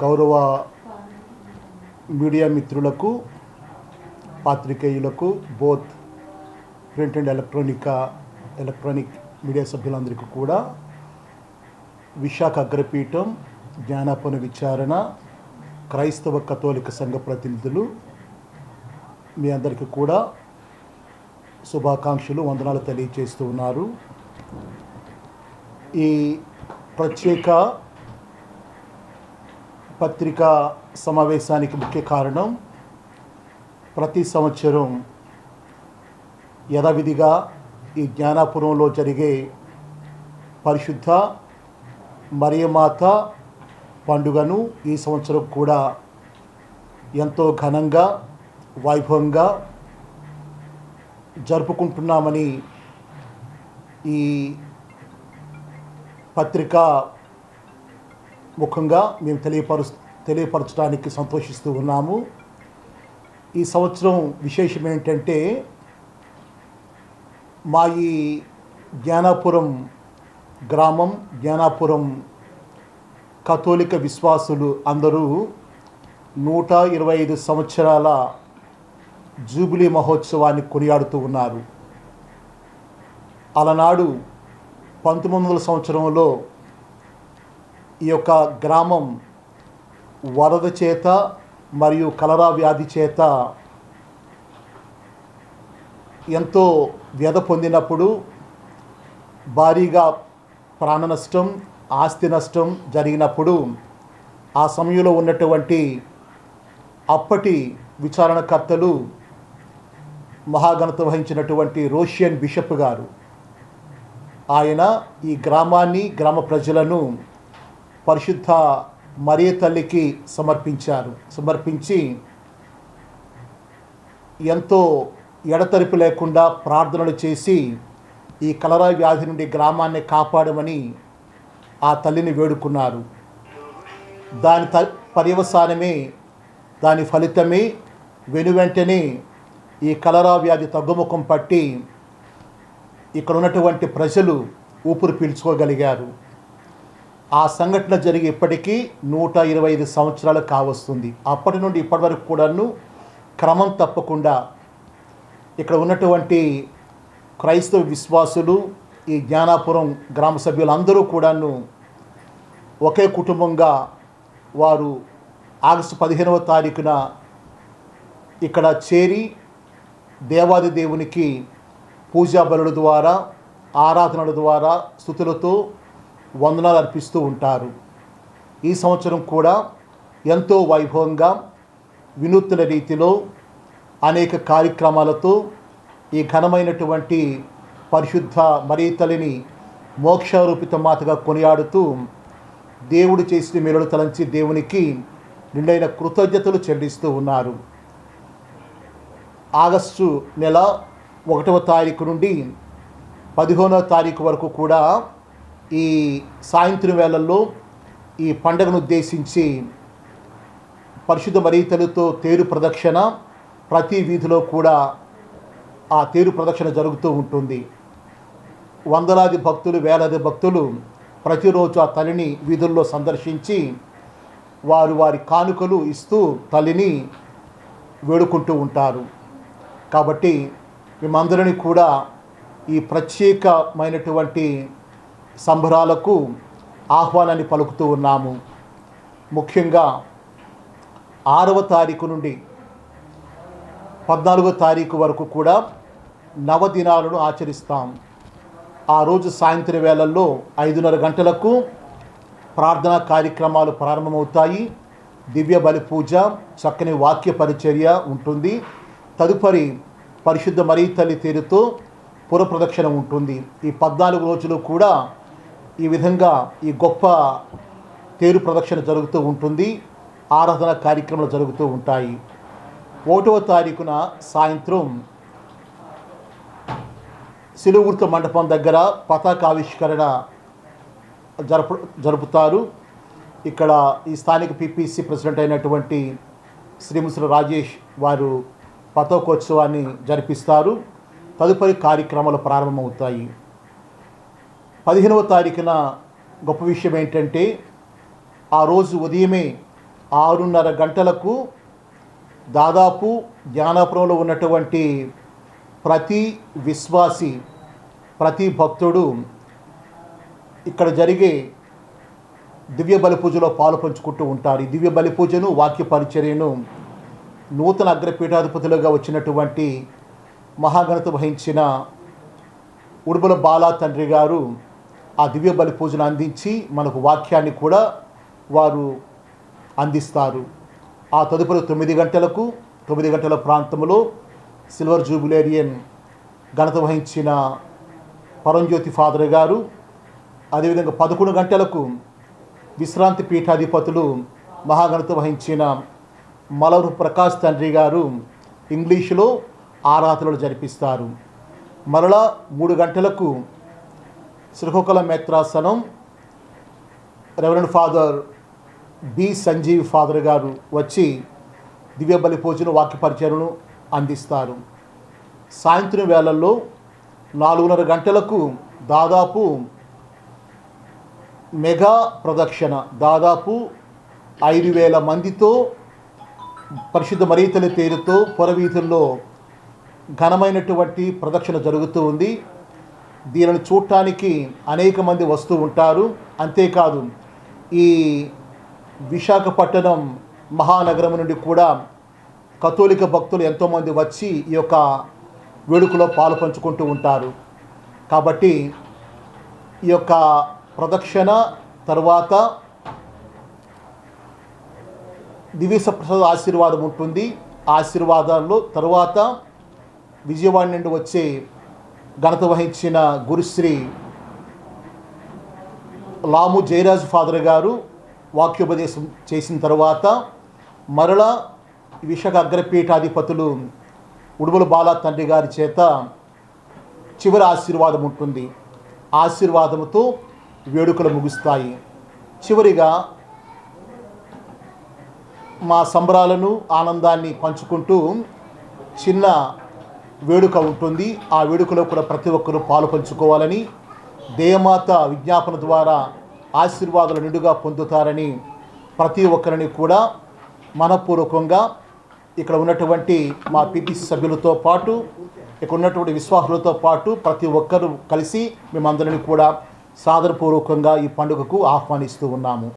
గౌరవ మీడియా మిత్రులకు, పాత్రికేయులకు, both print and electronic media సభ్యులందరికీ కూడా విశాఖ అగ్రపీఠం జ్ఞానాపన విచారణ క్రైస్తవ కథోలిక సంఘ ప్రతినిధులు మీ అందరికీ కూడా శుభాకాంక్షలు, వందనాలు తెలియజేస్తూ ఉన్నారు. ఈ ప్రత్యేక పత్రికా సమావేశానికి ముఖ్య కారణం, ప్రతి సంవత్సరం యథావిధిగా ఈ జ్ఞానాపురంలో జరిగే పరిశుద్ధ మరియమాత పండుగను ఈ సంవత్సరం కూడా ఎంతో ఘనంగా, వైభవంగా జరుపుకుంటున్నామని ఈ పత్రికా ముఖంగా మేము తెలియపరచడానికి సంతోషిస్తూ ఉన్నాము. ఈ సంవత్సరం విశేషం ఏంటంటే, మా ఈ జ్ఞానాపురం గ్రామం, జ్ఞానాపురం కథోలిక విశ్వాసులు అందరూ 125 సంవత్సరాల జూబిలీ మహోత్సవాన్ని కొనియాడుతూ ఉన్నారు. అలనాడు 1900 సంవత్సరంలో ఈ యొక్క గ్రామం వరద చేత మరియు కలరా వ్యాధి చేత ఎంతో వ్యధ పొందినప్పుడు భారీగా ప్రాణ నష్టం, ఆస్తి నష్టం జరిగినప్పుడు ఆ సమయంలో ఉన్నటువంటి అప్పటి విచారణకర్తలు, మహాఘనత వహించినటువంటి రోషియన్ బిషప్ గారు, ఆయన ఈ గ్రామాన్ని, గ్రామ ప్రజలను పరిశుద్ధ మరియ తల్లికి సమర్పించి ఎంతో ఎడతెరిపి లేకుండా ప్రార్థనలు చేసి ఈ కలరా వ్యాధి నుండి గ్రామాన్ని కాపాడమని ఆ తల్లిని వేడుకున్నారు. దాని పర్యవసానమే, దాని ఫలితమే వెనువెంటనే ఈ కలరా వ్యాధి తగ్గుముఖం పట్టి ఇక్కడ ఉన్నటువంటి ప్రజలు ఊపిరి పీల్చుకోగలిగారు. ఆ సంఘటన జరిగి ఇప్పటికీ 125 సంవత్సరాలు కావస్తుంది. అప్పటి నుండి ఇప్పటి వరకు కూడాను క్రమం తప్పకుండా ఇక్కడ ఉన్నటువంటి క్రైస్తవ విశ్వాసులు, ఈ జ్ఞానాపురం గ్రామ సభ్యులందరూ కూడాను ఒకే కుటుంబంగా వారు ఆగస్టు 15వ తారీఖున ఇక్కడ చేరి దేవాది దేవునికి పూజా బలుల ద్వారా, ఆరాధనల ద్వారా, స్తుతులతో వందనాలు అర్పిస్తూ ఉంటారు. ఈ సంవత్సరం కూడా ఎంతో వైభవంగా, వినూత్న రీతిలో అనేక కార్యక్రమాలతో ఈ ఘనమైనటువంటి పరిశుద్ధ మరియ తల్లిని మోక్షరూపిత మాతగా కొనియాడుతూ దేవుడు చేసిన మేలులు తలంచి దేవునికి నిండైన కృతజ్ఞతలు చెల్లిస్తూ ఉన్నారు. ఆగస్టు నెల 1వ తారీఖు నుండి 15వ తారీఖు వరకు కూడా ఈ సాయంత్రం వేళల్లో ఈ పండుగను ఉద్దేశించి పరిశుద్ధ మరియ తల్లితో తేరు ప్రదక్షిణ ప్రతి వీధిలో కూడా ఆ తేరు ప్రదక్షిణ జరుగుతూ ఉంటుంది. వందలాది భక్తులు, వేలాది భక్తులు ప్రతిరోజు ఆ తల్లిని వీధుల్లో సందర్శించి వారి కానుకలు ఇస్తూ తల్లిని వేడుకుంటూ ఉంటారు. కాబట్టి మేమందరినీ కూడా ఈ ప్రత్యేకమైనటువంటి సంబరాలకు ఆహ్వానాన్ని పలుకుతూ ఉన్నాము. ముఖ్యంగా 6వ తారీఖు నుండి 14వ తారీఖు వరకు కూడా నవదినాలను ఆచరిస్తాం. ఆ రోజు సాయంత్రం వేళల్లో 5:30 గంటలకు ప్రార్థనా కార్యక్రమాలు ప్రారంభమవుతాయి. దివ్య బలి పూజ, చక్కని వాక్య పరిచర్య ఉంటుంది. తదుపరి పరిశుద్ధ మరియ తల్లి తేరుతో పురప్రదక్షిణ ఉంటుంది. ఈ 14 రోజులు కూడా ఈ విధంగా ఈ గొప్ప తేరు ప్రదక్షిణ జరుగుతూ ఉంటుంది. ఆరాధన కార్యక్రమాలు జరుగుతూ ఉంటాయి. 1వ తారీఖున సాయంత్రం శిలుగుర్త మండపం దగ్గర పతాకావిష్కరణ జరుపుతారు. ఇక్కడ ఈ స్థానిక పిపిసి ప్రెసిడెంట్ అయినటువంటి శ్రీ ముసలి రాజేష్ వారు పతాకోత్సవాన్ని జరిపిస్తారు. తదుపరి కార్యక్రమాలు ప్రారంభమవుతాయి. 15వ తారీఖున గొప్ప విషయం ఏంటంటే, ఆ రోజు ఉదయమే 6:30 గంటలకు దాదాపు జ్ఞానాపురంలో ఉన్నటువంటి ప్రతి విశ్వాసి, ప్రతి భక్తుడు ఇక్కడ జరిగే దివ్య బలి పూజలో పాలు పంచుకుంటూ ఉంటారు. ఈ దివ్య బలి పూజను, వాక్య పరిచర్యను నూతన అగ్రపీఠాధిపతులుగా వచ్చినటువంటి మహాఘనత వహించిన ఉడుపుల బాలా తండ్రి గారు ఆ దివ్య బలి పూజను అందించి మనకు వాక్యాన్ని కూడా వారు అందిస్తారు. ఆ తదుపరి 9 గంటలకు 9 గంటల ప్రాంతంలో సిల్వర్ జూబిలేరియన్ ఘనత వహించిన పరంజ్యోతి ఫాదర్ గారు, అదేవిధంగా 11 గంటలకు విశ్రాంతి పీఠాధిపతులు మహాఘనత వహించిన మలరు ప్రకాష్ తండ్రి గారు ఇంగ్లీషులో ఆరాధనలు జరిపిస్తారు. మరలా 3 గంటలకు శ్రీకాకుళం మేత్రాసనం reverend father B Sanjeev father గారు వచ్చి దివ్య బలి పూజను, వాక్య పరిచయను అందిస్తారు. సాయంత్రం వేళల్లో 4:30 గంటలకు దాదాపు మెగా ప్రదక్షిణ, దాదాపు 5,000 మందితో పరిశుద్ధ మరీతల తేరుతో పురవీధుల్లో ఘనమైనటువంటి ప్రదక్షిణ జరుగుతూ ఉంది. దీనిని చూడటానికి అనేక మంది వస్తూ ఉంటారు. అంతేకాదు ఈ విశాఖపట్నం మహానగరం నుండి కూడా కథోలిక భక్తులు ఎంతోమంది వచ్చి ఈ యొక్క వేడుకలో పాలు పంచుకుంటూ ఉంటారు. కాబట్టి ఈ యొక్క ప్రదక్షిణ తర్వాత దివ్య ప్రసాద ఆశీర్వాదం ఉంటుంది. ఆశీర్వాదాల్లో తర్వాత విజయవాడ నుండి వచ్చే ఘనత వహించిన గురుశ్రీ లాము జయరాజు ఫాదర్ గారు వాక్యోపదేశం చేసిన తర్వాత మరలా విశాఖ అగ్రపీఠాధిపతులు ఉడుమల బాలా తండ్రి గారి చేత చివరి ఆశీర్వాదం ఉంటుంది. ఆశీర్వాదంతో వేడుకలు ముగుస్తాయి. చివరిగా మా సంబరాలను, ఆనందాన్ని పంచుకుంటూ చిన్న వేడుక ఉంటుంది. ఆ వేడుకలో కూడా ప్రతి ఒక్కరూ పాలు పంచుకోవాలని, దేవమాత విజ్ఞాపన ద్వారా ఆశీర్వాదాలు నిండుగా పొందుతారని ప్రతి ఒక్కరిని కూడా మనపూర్వకంగా ఇక్కడ ఉన్నటువంటి మా పిపిసి సభ్యులతో పాటు, ఇక్కడ ఉన్నటువంటి విశ్వాసులతో పాటు ప్రతి ఒక్కరూ కలిసి మేమందరినీ కూడా సాదరపూర్వకంగా ఈ పండుగకు ఆహ్వానిస్తూ ఉన్నాము.